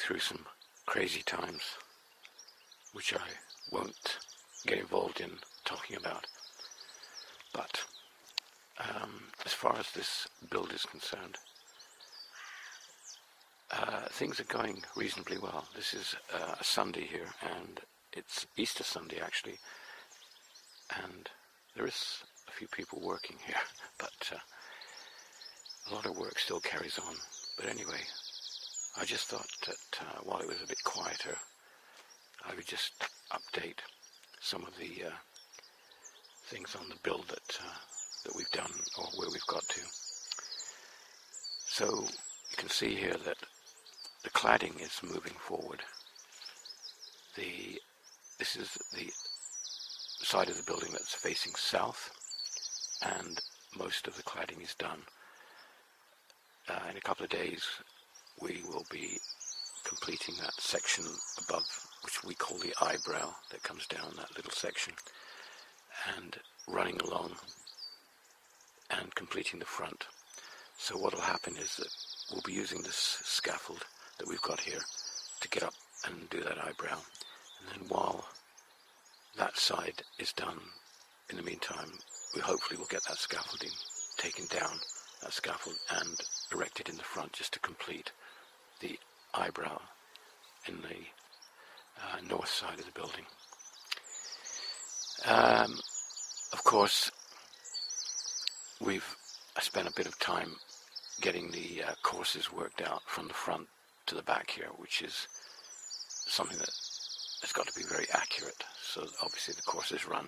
through some crazy times, which I won't get involved in talking about. But as far as this build is concerned, things are going reasonably well. This is a Sunday here, and it's Easter Sunday actually, and there is a few people working here, but a lot of work still carries on. But anyway, I just thought that while it was a bit quieter, I would just update some of the things on the build that we've done, or where we've got to. So you can see here that the cladding is moving forward. This is the side of the building that's facing south, and most of the cladding is done. In a couple of days we will be completing that section above, which we call the eyebrow, that comes down that little section, and running along and completing the front. So what will happen is that we'll be using this scaffold that we've got here to get up and do that eyebrow, and then while that side is done, in the meantime, we hopefully will get that scaffolding taken down, that scaffold, and erected in the front, just to complete the eyebrow in the north side of the building. Of course, we've spent a bit of time getting the courses worked out from the front to the back here, which is something that has got to be very accurate. So obviously the courses run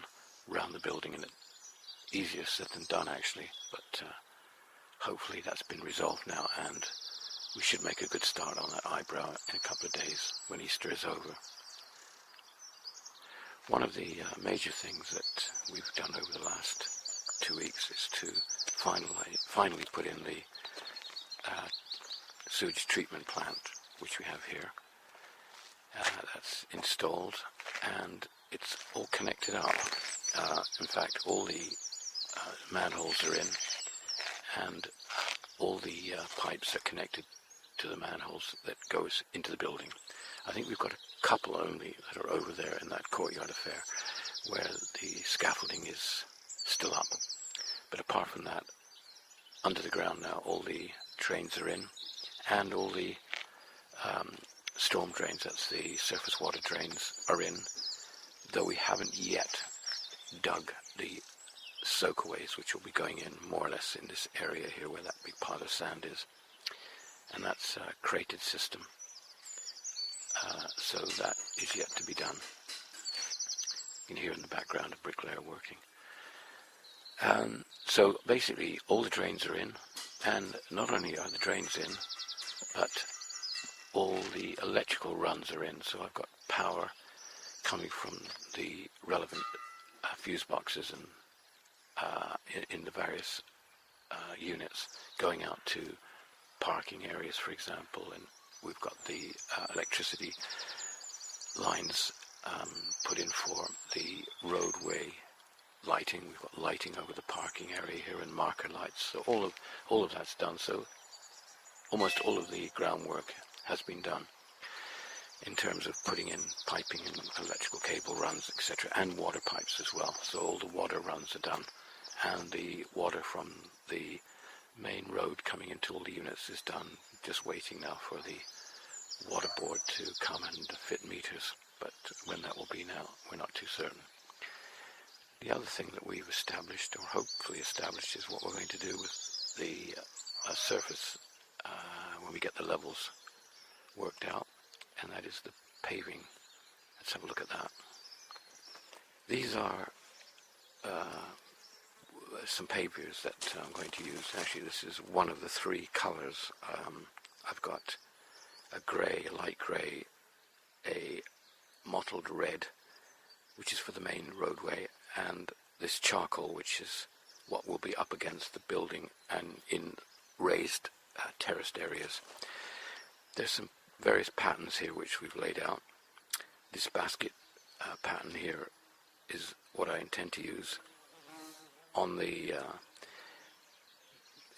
around the building, and it's easier said than done actually, but hopefully that's been resolved now, and we should make a good start on that eyebrow in a couple of days when Easter is over. One of the major things that we've done over the last 2 weeks is to finally put in the sewage treatment plant, which we have here. That's installed, and it's all connected up. In fact, all the manholes are in, and all the pipes are connected to the manholes that goes into the building. I think we've got a couple only that are over there in that courtyard affair where the scaffolding is still up. But apart from that, under the ground now, all the drains are in, and all the storm drains, that's the surface water drains, are in, though we haven't yet dug the soakaways, which will be going in more or less in this area here where that big pile of sand is, and that's a crated system, so that is yet to be done. You can hear in the background a bricklayer working. So basically all the drains are in, and not only are the drains in, but all the electrical runs are in. So I've got power coming from the relevant fuse boxes and in the various units going out to parking areas, for example, and we've got the electricity lines put in for the roadway lighting. We've got lighting over the parking area here and marker lights. So all of that's done. So almost all of the groundwork has been done in terms of putting in piping and electrical cable runs, etc., and water pipes as well. So all the water runs are done, and the water from the main road coming into all the units is done. Just waiting now for the water board to come and fit meters, but when that will be now, we're not too certain. The other thing that we've established, or hopefully established, is what we're going to do with the surface when we get the levels worked out, and that is the paving. Let's have a look at that. These are some pavers that I'm going to use. Actually, this is one of the three colors. I've got a grey, a light grey, a mottled red, which is for the main roadway, and this charcoal, which is what will be up against the building and in raised terraced areas. There's some various patterns here which we've laid out. This basket pattern here is what I intend to use on the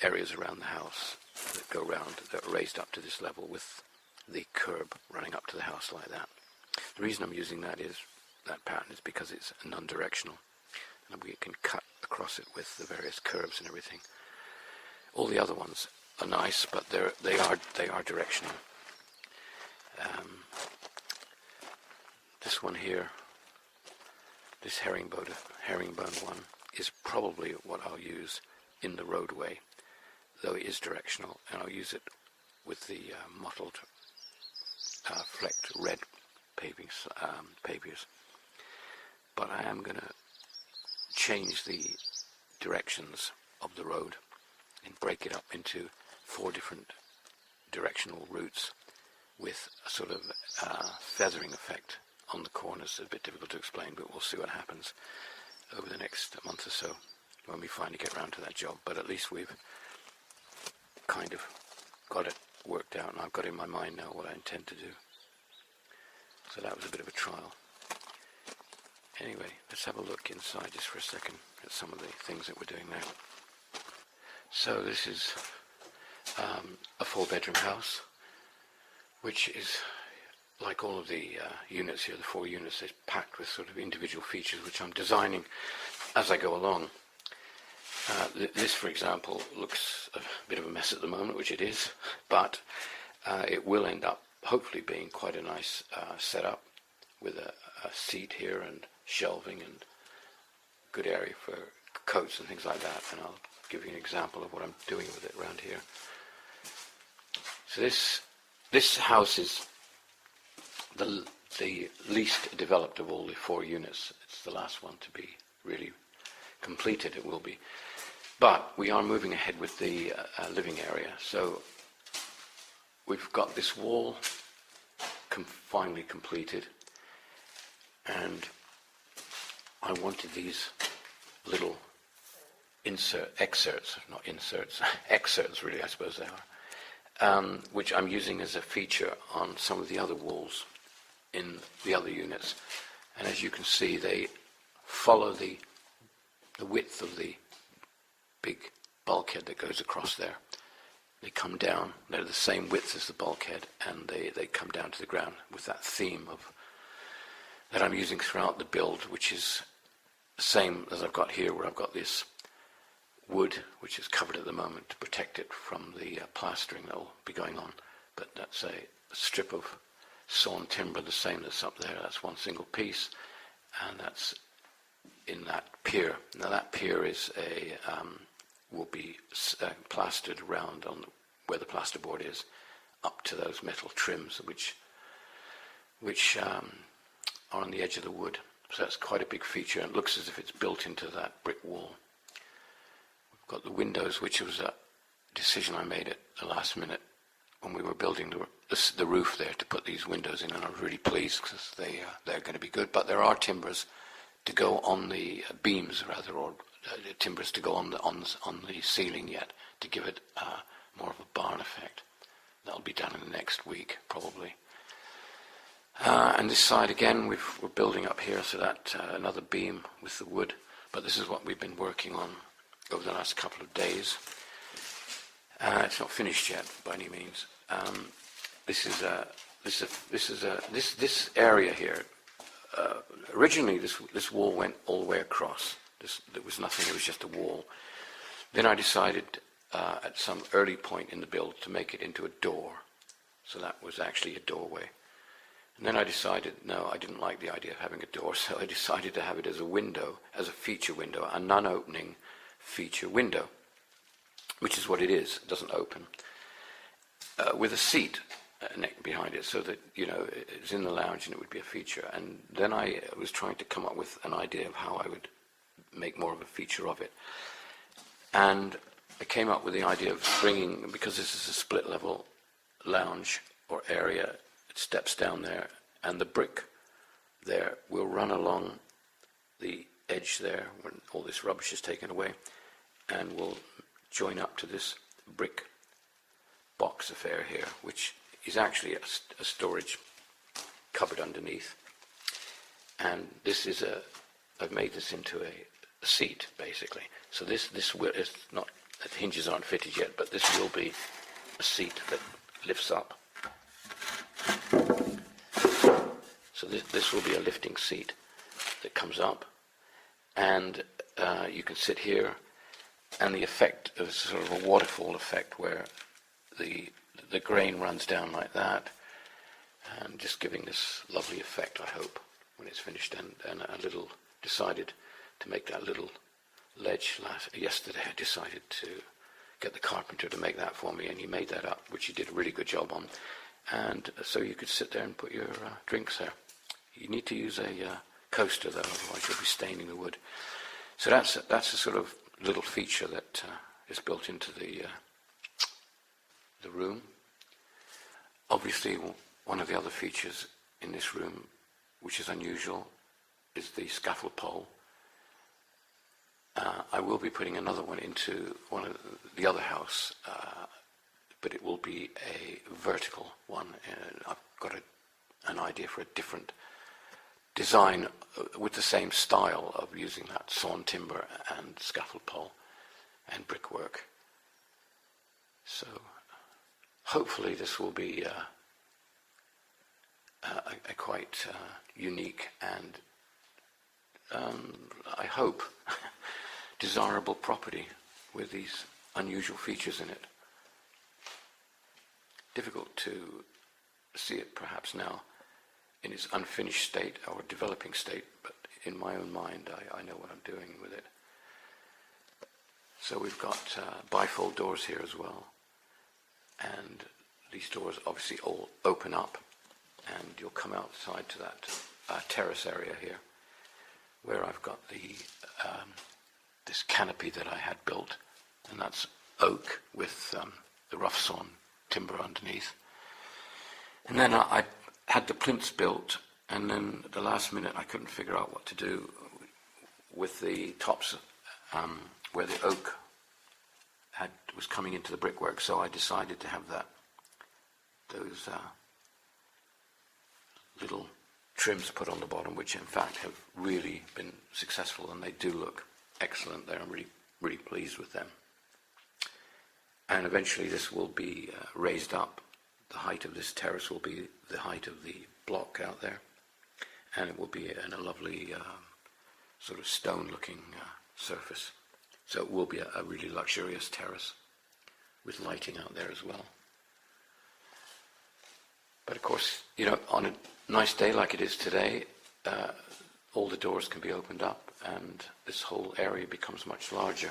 areas around the house that go round, that are raised up to this level with the curb running up to the house like that. The reason I'm using that pattern is because it's non-directional, and we can cut across it with the various curves and everything. All the other ones are nice, but they are directional. This one here, this herringbone one, is probably what I'll use in the roadway, though it is directional, and I'll use it with the mottled flecked red paviers. But I am going to change the directions of the road and break it up into 4 different directional routes with a sort of feathering effect on the corners. It's a bit difficult to explain, but we'll see what happens over the next month or so when we finally get around to that job. But at least we've kind of got it worked out, and I've got in my mind now what I intend to do. So that was a bit of a trial. Anyway, let's have a look inside just for a second at some of the things that we're doing now. So this is a 4-bedroom house, which is like all of the units here, the 4 units, is packed with sort of individual features which I'm designing as I go along. This, for example, looks a bit of a mess at the moment, which it is, but it will end up hopefully being quite a nice setup with a seat here and shelving and good area for coats and things like that, and I'll give you an example of what I'm doing with it around here. So this house is the least developed of all the 4 units. It's the last one to be really completed, it will be. But we are moving ahead with the living area. So we've got this wall finally completed, and I wanted these little excerpts really, I suppose they are, which I'm using as a feature on some of the other walls in the other units. And as you can see, they follow the width of the big bulkhead that goes across there. They come down, they're the same width as the bulkhead, and they come down to the ground with that theme that I'm using throughout the build, which is the same as I've got here, where I've got this wood which is covered at the moment to protect it from the plastering that will be going on. But that's a strip of sawn timber, the same that's up there. That's one single piece, and that's in that pier. Now that pier is will be plastered around on where the plasterboard is, up to those metal trims which are on the edge of the wood. So that's quite a big feature, and it looks as if it's built into that brick wall. We've got the windows, which was a decision I made at the last minute when we were building the roof there to put these windows in, and I was really pleased because they're going to be good. But there are timbers to go on the beams, rather, or timbers to go on the ceiling yet to give it more of a barn effect. That'll be done in the next week, probably. And this side again, we're building up here, so that another beam with the wood. But this is what we've been working on over the last couple of days. It's not finished yet by any means. This area here. Originally, this wall went all the way across. There was nothing. It was just a wall. Then I decided at some early point in the build to make it into a door. So that was actually a doorway. And then I decided, no, I didn't like the idea of having a door, so I decided to have it as a window, as a feature window, a non-opening feature window, which is what it is. It doesn't open. With a seat behind it, so that, it's in the lounge and it would be a feature. And then I was trying to come up with an idea of how I would make more of a feature of it. And I came up with the idea of bringing, because this is a split-level lounge or area, it steps down there, and the brick there will run along the edge there when all this rubbish is taken away, and will join up to this brick box affair here, which is actually a storage cupboard underneath. And this is I've made this into a seat, basically. So this will, is not, the hinges aren't fitted yet, but this will be a seat that lifts up So this will be a lifting seat that comes up, and you can sit here, and the effect is sort of a waterfall effect where the grain runs down like that, and just giving this lovely effect, I hope, when it's finished. And decided to make that little ledge yesterday. I decided to get the carpenter to make that for me, and he made that up, which he did a really good job on. And so you could sit there and put your drinks there. You need to use a coaster though, otherwise you'll be staining the wood. So that's a sort of little feature that is built into the room. Obviously, one of the other features in this room, which is unusual, is the scaffold pole. I will be putting another one into one of the other house, but it will be a vertical one. I've got an idea for a different design with the same style of using that sawn timber and scaffold pole and brickwork. So hopefully this will be a quite unique and I hope desirable property with these unusual features in it. Difficult to see it perhaps now in its unfinished state or developing state, but in my own mind I know what I'm doing with it. So we've got bifold doors here as well, and these doors obviously all open up, and you'll come outside to that terrace area here, where I've got the this canopy that I had built, and that's oak with the rough sawn timber underneath. And then I had the plinths built, and then at the last minute I couldn't figure out what to do with the tops where the oak was coming into the brickwork, so I decided to have those little trims put on the bottom, which in fact have really been successful, and they do look excellent there. I'm really pleased with them. And eventually this will be raised up. The height of this terrace will be the height of the block out there, and it will be in a lovely sort of stone-looking surface. So it will be a really luxurious terrace with lighting out there as well. But of course, you know, on a nice day like it is today, all the doors can be opened up and this whole area becomes much larger.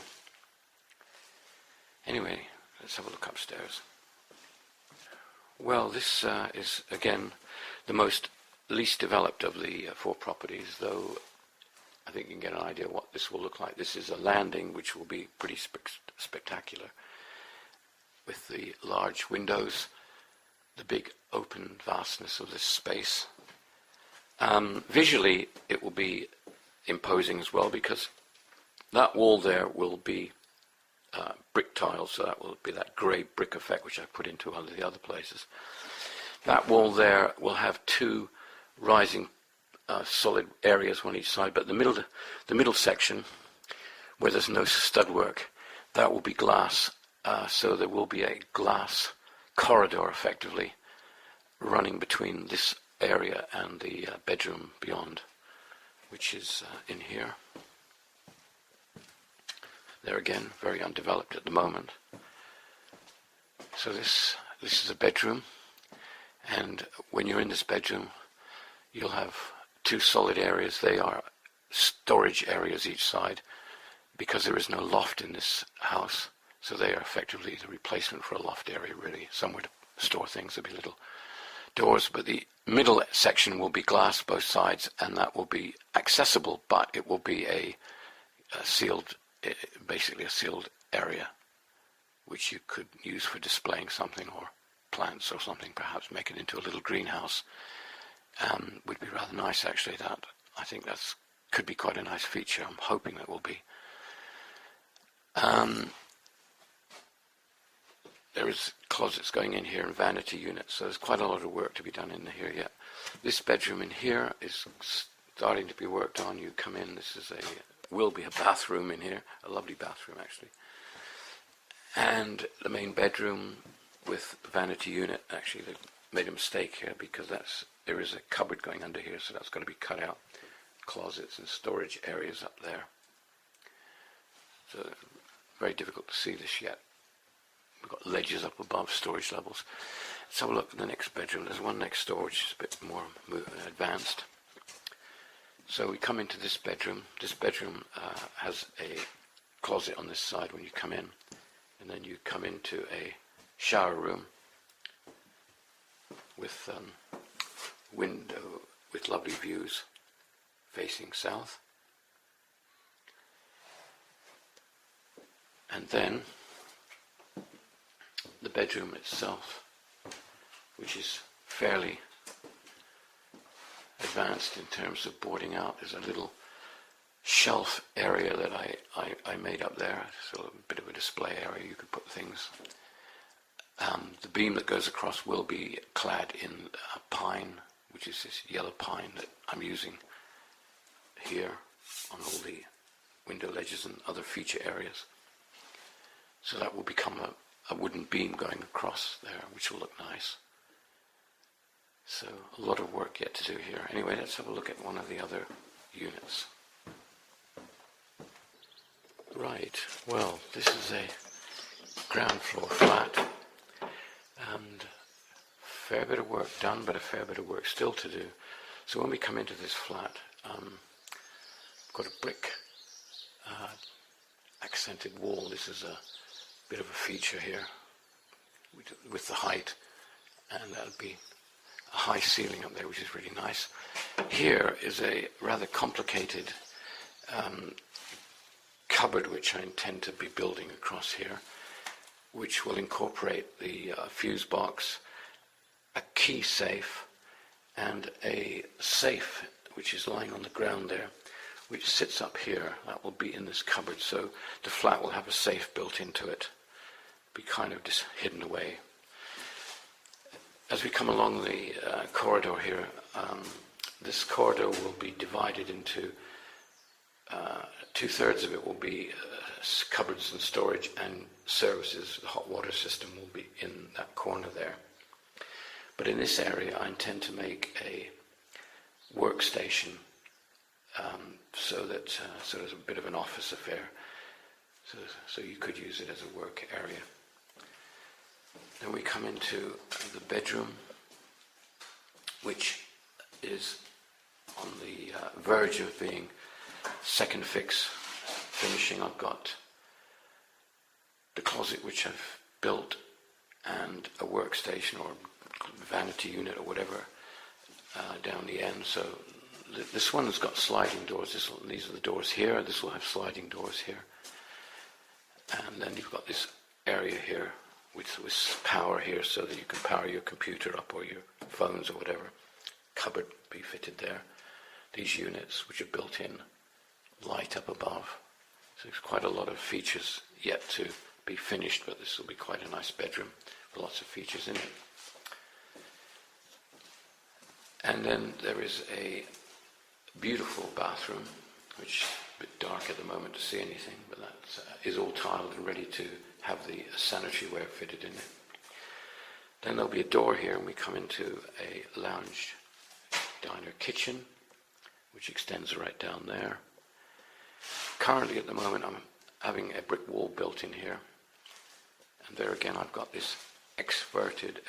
Anyway, let's have a look upstairs. Well, this is again the least developed of the four properties, though I think you can get an idea what this will look like. This is a landing which will be pretty spectacular, with the large windows, the big open vastness of this space. Visually it will be imposing as well, because that wall there will be brick tiles, so that will be that grey brick effect which I put into one of the other places. That wall there will have two rising solid areas on each side, but the middle section where there's no stud work, that will be glass, so there will be a glass corridor effectively running between this area and the bedroom beyond, which is in here. There again, very undeveloped at the moment. So this is a bedroom, and when you're in this bedroom you'll have two solid areas. They are storage areas each side, because there is no loft in this house, so they are effectively the replacement for a loft area, really, somewhere to store things. There'll be little doors, but the middle section will be glass both sides, and that will be accessible, but it will be a sealed, basically a sealed area, which you could use for displaying something, or plants or something, perhaps make it into a little greenhouse. Would be rather nice, actually. That, I think that's could be quite a nice feature. I'm hoping that will be. There is closets going in here and vanity units, so there's quite a lot of work to be done in here yet. This bedroom in here is starting to be worked on. You come in, this is will be a bathroom in here, a lovely bathroom actually. And the main bedroom with vanity unit, actually made a mistake here because there is a cupboard going under here, so that's got to be cut out. Closets and storage areas up there. So very difficult to see this yet. We've got ledges up above storage levels. Let's have a look at the next bedroom. There's one next door which is a bit more advanced. So we come into this bedroom. This bedroom has a closet on this side when you come in, and then you come into a shower room with window with lovely views facing south. And then the bedroom itself, which is fairly advanced in terms of boarding out. There's a little shelf area that I made up there, so a bit of a display area you could put things. The beam that goes across will be clad in pine, which is this yellow pine that I'm using here on all the window ledges and other feature areas. So that will become a wooden beam going across there, which will look nice. So a lot of work yet to do here. Anyway, let's have a look at one of the other units. Right, well, this is a ground floor flat, and a fair bit of work done, but a fair bit of work still to do. So when we come into this flat, got a brick accented wall. This is a bit of a feature here with the height, and that'll be a high ceiling up there, which is really nice. Here is a rather complicated cupboard which I intend to be building across here, which will incorporate the fuse box, a key safe, and a safe which is lying on the ground there, which sits up here. That will be in this cupboard, so the flat will have a safe built into it, be kind of just hidden away. As we come along the corridor here, this corridor will be divided into two-thirds of it will be cupboards and storage and services. The hot water system will be in that corner there. But in this area, I intend to make a workstation, so there's a bit of an office affair. So you could use it as a work area. Then we come into the bedroom, which is on the verge of being second fix finishing. I've got the closet which I've built and a workstation or vanity unit or whatever down the end. So this one has got sliding doors. These are the doors here. This will have sliding doors here. And then you've got this area here with power here so that you can power your computer up or your phones or whatever. Cupboard be fitted there. These units which are built in, light up above. So there's quite a lot of features yet to be finished, but this will be quite a nice bedroom with lots of features in it. And then there is a beautiful bathroom, which is a bit dark at the moment to see anything, but that is all tiled and ready to have the sanitary ware fitted in it. Then there'll be a door here, and we come into a lounge diner kitchen, which extends right down there. Currently, at the moment, I'm having a brick wall built in here, and there again I've got this extroverted,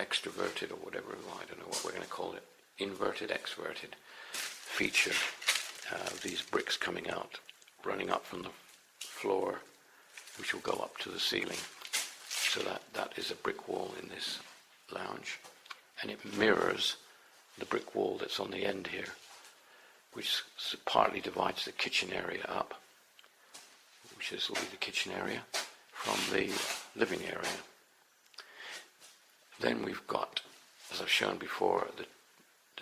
or whatever, I don't know what we're going to call it, inverted, exverted feature. These bricks coming out, running up from the floor, which will go up to the ceiling. So that is a brick wall in this lounge, and it mirrors the brick wall that's on the end here, which partly divides the kitchen area up, which will be the kitchen area, from the living area. Then we've got, as I've shown before, the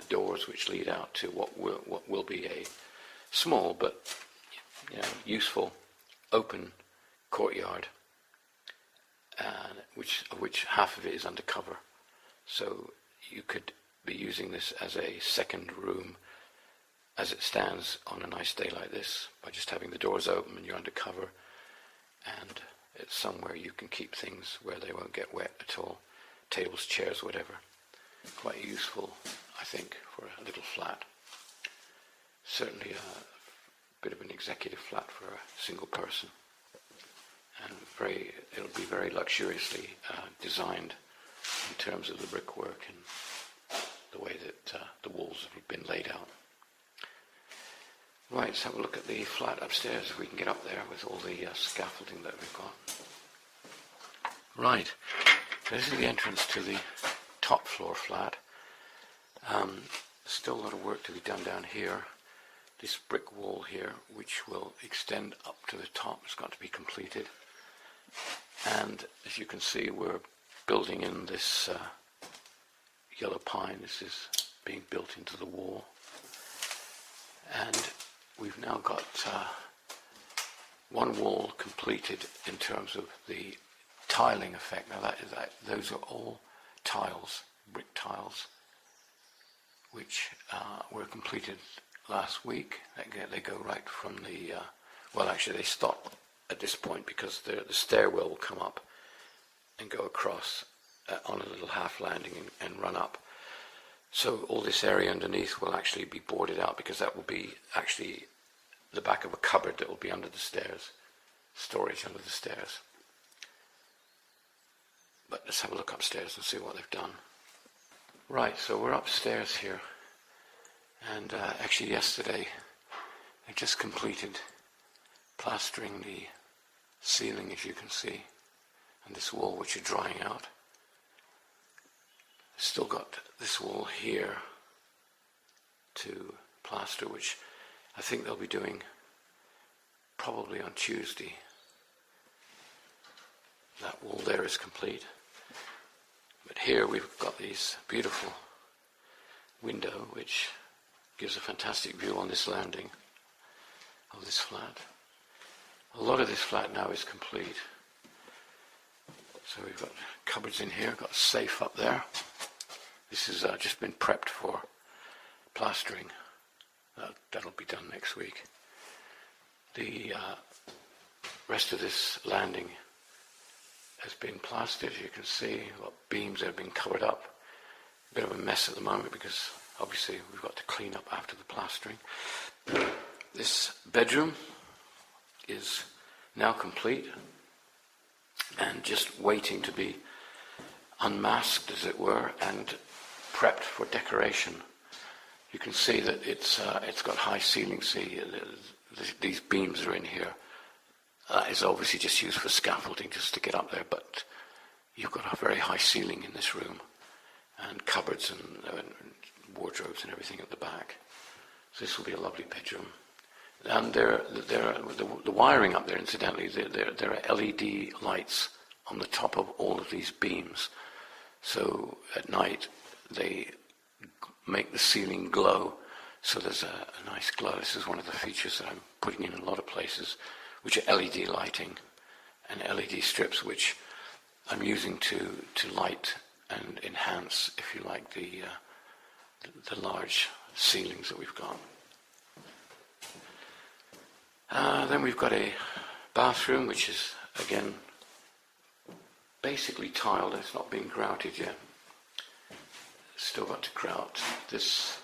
doors which lead out to what will be a small but useful open courtyard, and which half of it is undercover. So you could be using this as a second room as it stands on a nice day like this, by just having the doors open and you're undercover, and it's somewhere you can keep things where they won't get wet at all, tables, chairs, whatever. quite useful, I think, for a little flat. Certainly a bit of an executive flat for a single person, and it'll be very luxuriously designed in terms of the brickwork and the way that the walls have been laid out. Right, let's have a look at the flat upstairs, if we can get up there with all the scaffolding that we've got. Right, so this is the entrance to the top floor flat. Still a lot of work to be done down here. This brick wall here, which will extend up to the top, has got to be completed. And as you can see, we're building in this yellow pine. This is being built into the wall. And we've now got one wall completed in terms of the tiling effect. Now those are all tiles, brick tiles, which were completed last week. They go right from the, well actually they stop at this point because the stairwell will come up and go across on a little half landing and run up. So all this area underneath will actually be boarded out, because that will be actually the back of a cupboard that will be under the stairs, storage under the stairs. But let's have a look upstairs and see what they've done. Right, so we're upstairs here, and actually yesterday I just completed plastering the ceiling, as you can see, and this wall which are drying out. Still got this wall here to plaster, which I think they'll be doing probably on Tuesday. That wall there is complete. But here we've got this beautiful window which gives a fantastic view on this landing of this flat. A lot of this flat now is complete. So we've got cupboards in here, got a safe up there. This has just been prepped for plastering. That'll be done next week. The rest of this landing has been plastered, as you can see. We've got beams that have been covered up. A bit of a mess at the moment because obviously we've got to clean up after the plastering. This bedroom is now complete and just waiting to be unmasked, as it were, and prepped for decoration. You can see that it's got high ceilings. See, these beams are in here. That is obviously just used for scaffolding, just to get up there, but you've got a very high ceiling in this room, and cupboards and wardrobes and everything at the back. So this will be a lovely bedroom. And the wiring up there, incidentally, there are LED lights on the top of all of these beams. So at night they make the ceiling glow. So there's a nice glow. This is one of the features that I'm putting in a lot of places, which are LED lighting and LED strips, which I'm using to light and enhance, if you like, the large ceilings that we've got. Then we've got a bathroom, which is, again, basically tiled. It's not been grouted yet. Still got to grout. This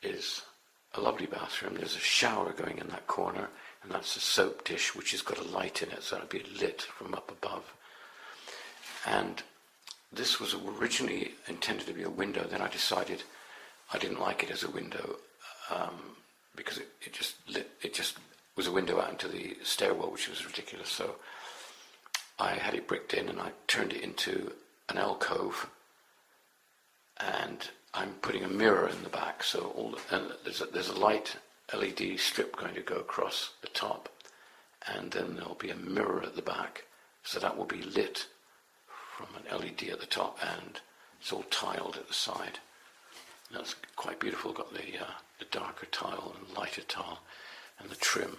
is a lovely bathroom. There's a shower going in that corner, and that's a soap dish which has got a light in it, so it'll be lit from up above. And this was originally intended to be a window. Then I decided I didn't like it as a window, because it just was a window out into the stairwell, which was ridiculous. So I had it bricked in and I turned it into an alcove, and I'm putting a mirror in the back. So there's a light LED strip going to go across the top, and then there'll be a mirror at the back, so that will be lit from an LED at the top, and it's all tiled at the side. That's quite beautiful. Got the darker tile and lighter tile, and the trim,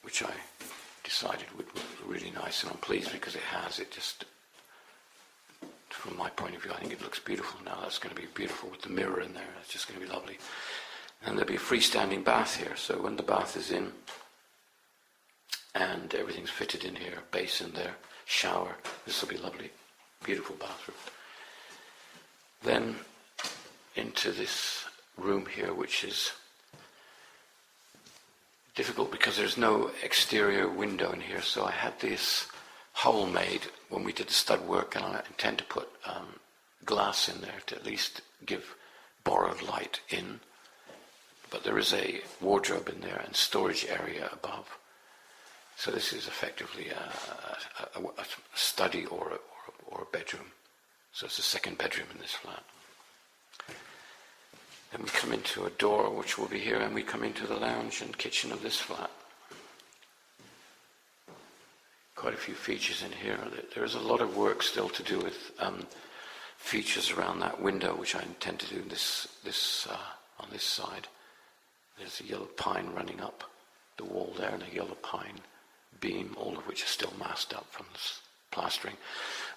which I decided would look really nice, and I'm pleased because it has. It just, from my point of view, I think it looks beautiful now. That's going to be beautiful with the mirror in there. It's just going to be lovely. And there'll be a freestanding bath here, so when the bath is in and everything's fitted in here, basin there, shower, this will be lovely, beautiful bathroom. Then into this room here, which is difficult because there's no exterior window in here, so I had this hole made when we did the stud work, and I intend to put glass in there to at least give borrowed light in. But there is a wardrobe in there and storage area above. So this is effectively a study or a bedroom. So it's the second bedroom in this flat. Then we come into a door which will be here, and we come into the lounge and kitchen of this flat. Quite a few features in here. There is a lot of work still to do with features around that window, which I intend to do on this side. There's a yellow pine running up the wall there, and a yellow pine beam, all of which are still masked up from this plastering.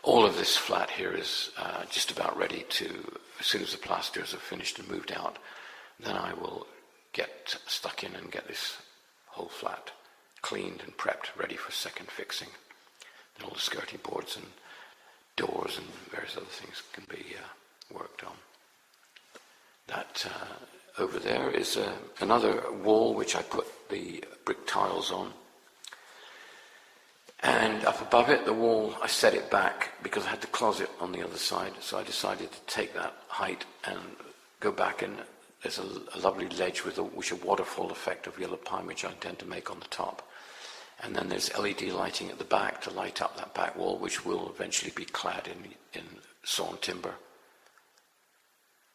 All of this flat here is just about ready to, as soon as the plasters are finished and moved out, then I will get stuck in and get this whole flat cleaned and prepped, ready for second fixing. Then all the skirting boards and doors and various other things can be worked on. That over there is another wall which I put the brick tiles on. And up above it, the wall, I set it back because I had the closet on the other side, so I decided to take that height and go back, and there's a lovely ledge with a waterfall effect of yellow pine, which I intend to make on the top. And then there's LED lighting at the back to light up that back wall, which will eventually be clad in sawn timber.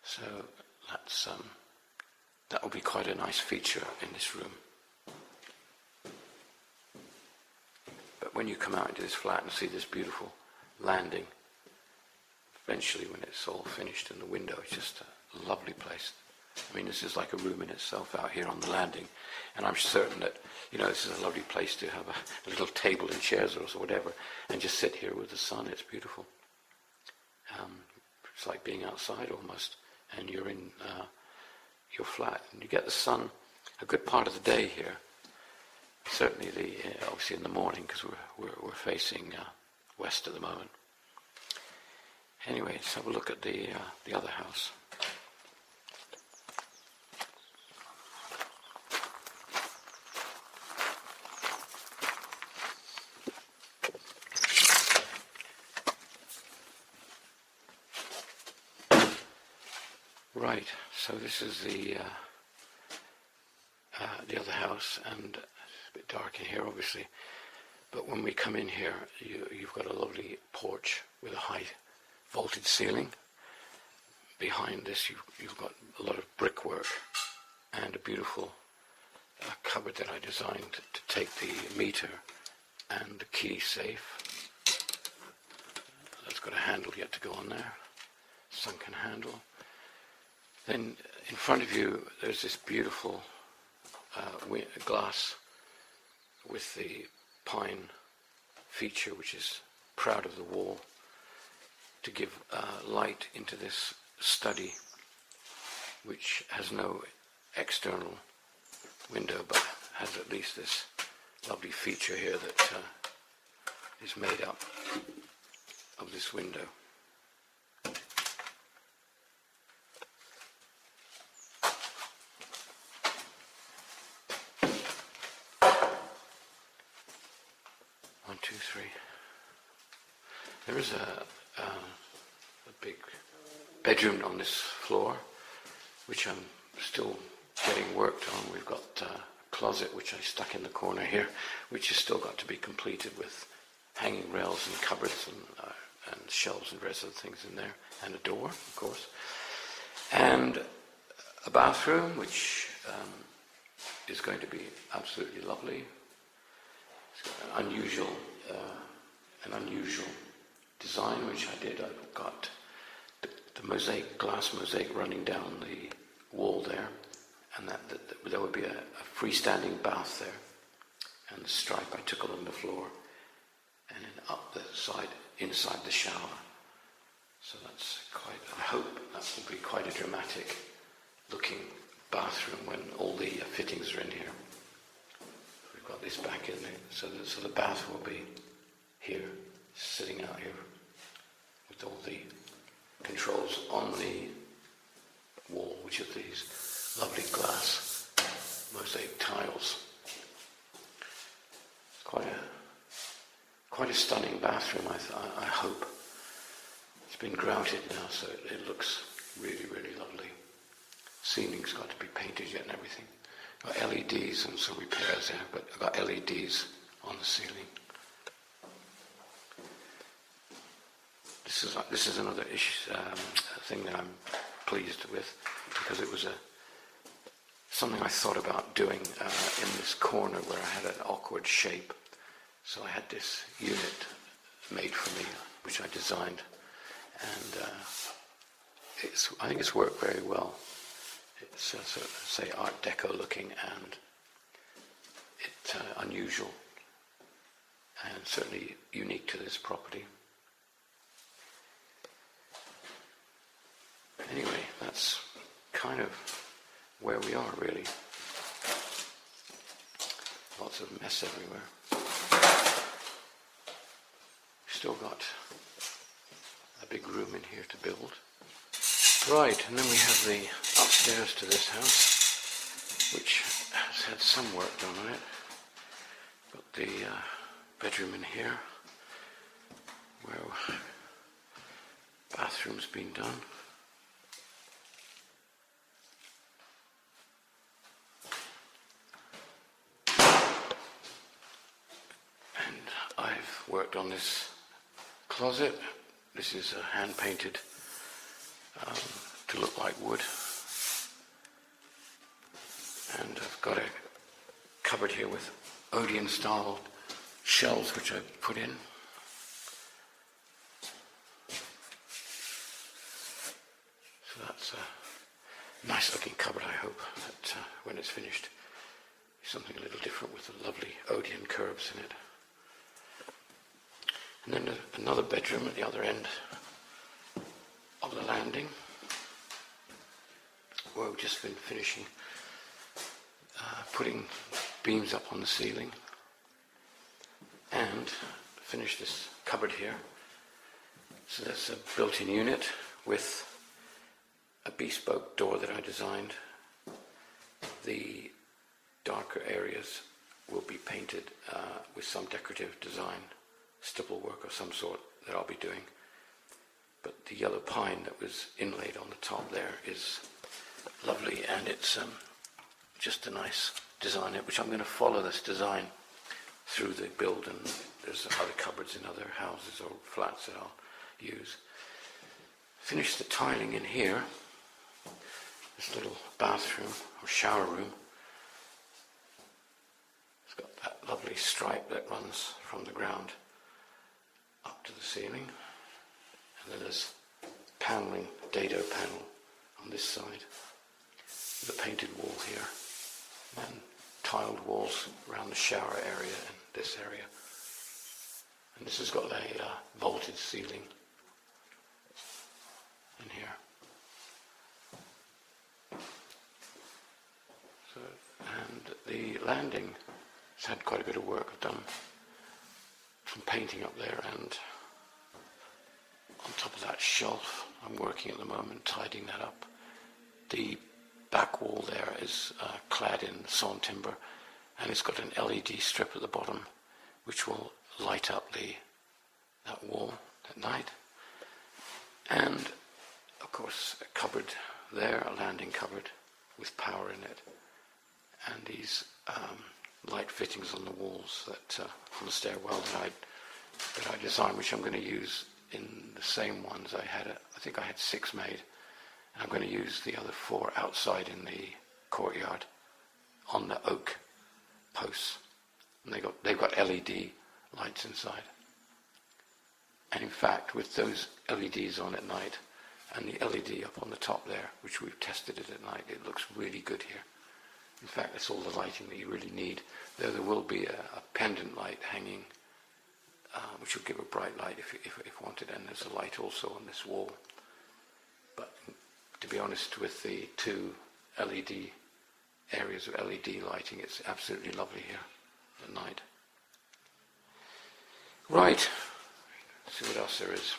So that will be quite a nice feature in this room. But when you come out into this flat and see this beautiful landing, eventually when it's all finished in the window, it's just a lovely place. I mean, this is like a room in itself out here on the landing, and I'm certain that, this is a lovely place to have a little table and chairs or whatever, and just sit here with the sun. It's beautiful. It's like being outside almost, and you're in your flat, and you get the sun a good part of the day here. Certainly, obviously in the morning, because we're facing west at the moment. Anyway, let's have a look at the other house. Right. So this is the other house, and it's a bit dark in here, obviously. But when we come in here, you've got a lovely porch with a high vaulted ceiling. Behind this, you've got a lot of brickwork and a beautiful cupboard that I designed to take the meter and the key safe. That's got a handle yet to go on there, sunken handle. Then in front of you, there's this beautiful glass with the pine feature, which is proud of the wall, to give light into this study, which has no external window, but has at least this lovely feature here that is made up of this window. There is a big bedroom on this floor, which I'm still getting worked on. We've got a closet which I stuck in the corner here, which has still got to be completed with hanging rails and cupboards and shelves and various other things in there, and a door, of course. And a bathroom, which is going to be absolutely lovely. It's got an unusual design, which I did. I've got the glass mosaic running down the wall there, and there would be a freestanding bath there, and the stripe I took along the floor, and then up the side, inside the shower. So that's I hope that will be quite a dramatic looking bathroom when all the fittings are in here. We've got this back in there, so the bath will be here, sitting out here with all the controls on the wall, which are these lovely glass mosaic tiles. It's quite a stunning bathroom, I hope. It's been grouted now, so it looks really, really lovely. Ceiling's got to be painted yet and everything. Got LEDs and some repairs there, but I've got LEDs on the ceiling. This is another thing that I'm pleased with, because it was something I thought about doing in this corner where I had an awkward shape. So I had this unit made for me, which I designed, and I think it's worked very well. It's sort of, say, Art Deco looking, and it's unusual and certainly unique to this property. Anyway, that's kind of where we are, really. Lots of mess everywhere. Still got a big room in here to build. Right, and then we have the upstairs to this house, which has had some work done on it. Got the bedroom in here, where bathroom's been done. And I've worked on this closet. This is hand painted to look like wood. And I've got a cupboard here with Odeon style shelves which I put in. So that's a nice looking cupboard, I hope, that when it's finished, something a little different with the lovely Odeon curves in it. And then another bedroom at the other end of the landing, where we've just been finishing putting beams up on the ceiling, and finished this cupboard here. So that's a built-in unit with a bespoke door that I designed. The darker areas will be painted with some decorative design, stipple work of some sort that I'll be doing. But the yellow pine that was inlaid on the top there is lovely, and it's just a nice design, which I'm going to follow this design through the build, and there's other cupboards in other houses or flats that I'll use. Finish the tiling in here, this little bathroom or shower room. It's got that lovely stripe that runs from the ground up to the ceiling, and then there's paneling, dado panel on this side, the painted wall here, and tiled walls around the shower area and this area. And this has got a vaulted ceiling in here. So, and the landing has had quite a bit of work. I've done some painting up there, and on top of that shelf I'm working at the moment, tidying that up. The back wall there is clad in sawn timber, and it's got an LED strip at the bottom which will light up that wall at night. And of course a cupboard there, a landing cupboard with power in it, and these light fittings on the walls that on the stairwell that I designed, which I'm going to use in the same ones I had. I think I had 6 made. I'm going to use the other 4 outside in the courtyard on the oak posts. And they've got LED lights inside. And in fact, with those LEDs on at night and the LED up on the top there, which we've tested it at night, it looks really good here. In fact, that's all the lighting that you really need. There will be a pendant light hanging, which will give a bright light if wanted, and there's a light also on this wall. But to be honest, with the 2 LED areas of LED lighting, it's absolutely lovely here at night. Right, let's see what else there is.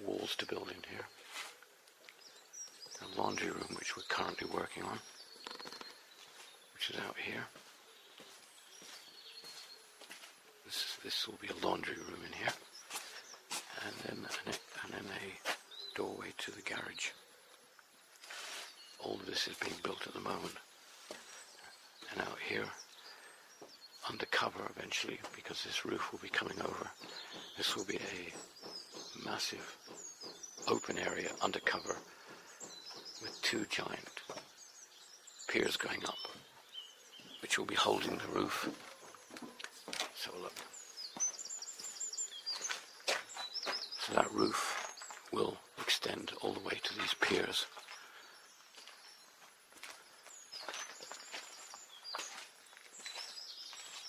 walls to build in here. A laundry room which we're currently working on, which is out here. This will be a laundry room in here, and then a doorway to the garage. All of this is being built at the moment. And out here, undercover eventually, because this roof will be coming over, this will be a massive open area undercover with two giant piers going up, which will be holding the roof. So look. So that roof will extend all the way to these piers.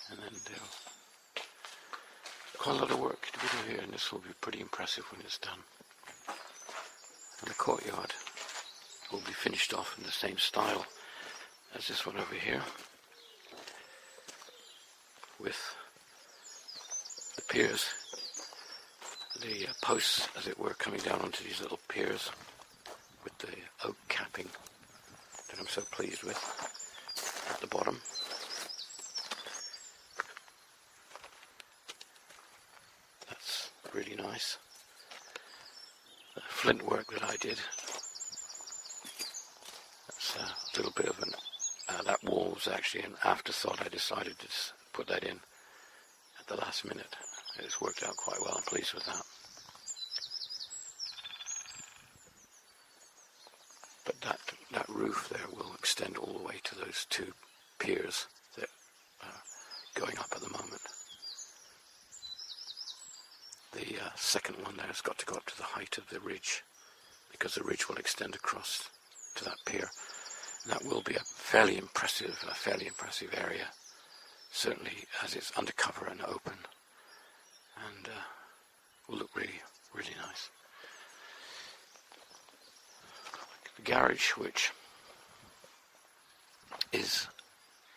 And then there's quite a lot of work to be done here, and this will be pretty impressive when it's done. And the courtyard will be finished off in the same style as this one over here, with the piers, the posts, as it were, coming down onto these little piers with the oak capping that I'm so pleased with at the bottom. That's really nice. The flint work that I did, that's a little bit of an, that wall was actually an afterthought. I decided to put that in at the last minute. It's worked out quite well. I'm pleased with that. But that roof there will extend all the way to those two piers that are going up at the moment. The second one there has got to go up to the height of the ridge, because the ridge will extend across to that pier. And that will be a fairly impressive area, certainly as it's undercover and open, and will look really, really nice. The garage, which is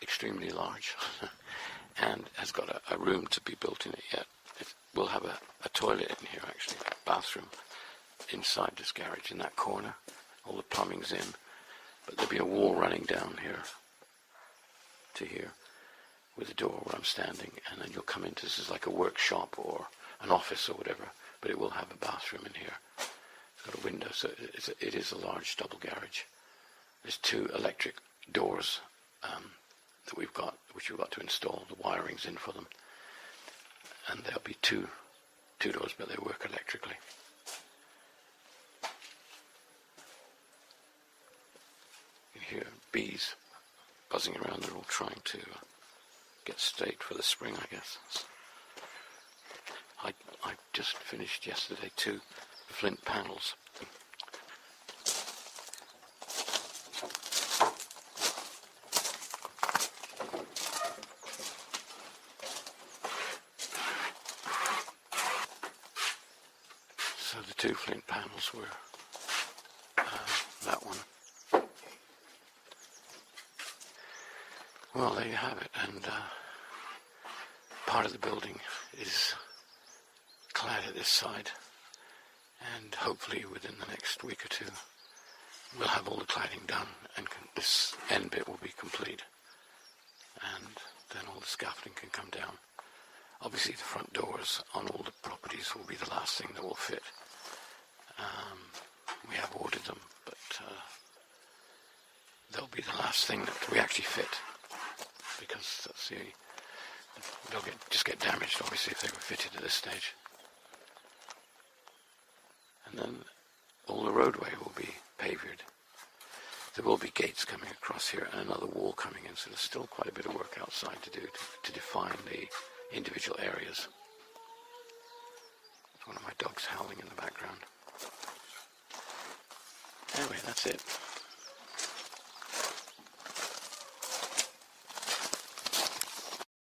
extremely large and has got a room to be built in it yet. It will have a toilet in here, actually, a bathroom inside this garage in that corner. All the plumbing's in, but there'll be a wall running down here to here with a door where I'm standing, and then you'll come into, this is like a workshop or an office or whatever, but it will have a bathroom in here. It's got a window, so it is a large double garage. There's two electric doors that we've got, which we've got to install. The wiring's in for them, and there'll be two doors, but they work electrically. You can hear bees buzzing around. They're all trying to get state for the spring, I guess. I just finished yesterday 2 flint panels. So the 2 flint panels were that one. Well, there you have it, and part of the building is clad at this side, and hopefully within the next week or 2 we'll have all the cladding done, and this end bit will be complete, and then all the scaffolding can come down. Obviously the front doors on all the properties will be the last thing that will fit. We have ordered them, but they'll be the last thing that we actually fit, because that's they'll just get damaged, obviously, if they were fitted at this stage. And then all the roadway will be paved. There will be gates coming across here and another wall coming in, so there's still quite a bit of work outside to do to define the individual areas. There's one of my dogs howling in the background. Anyway, that's it.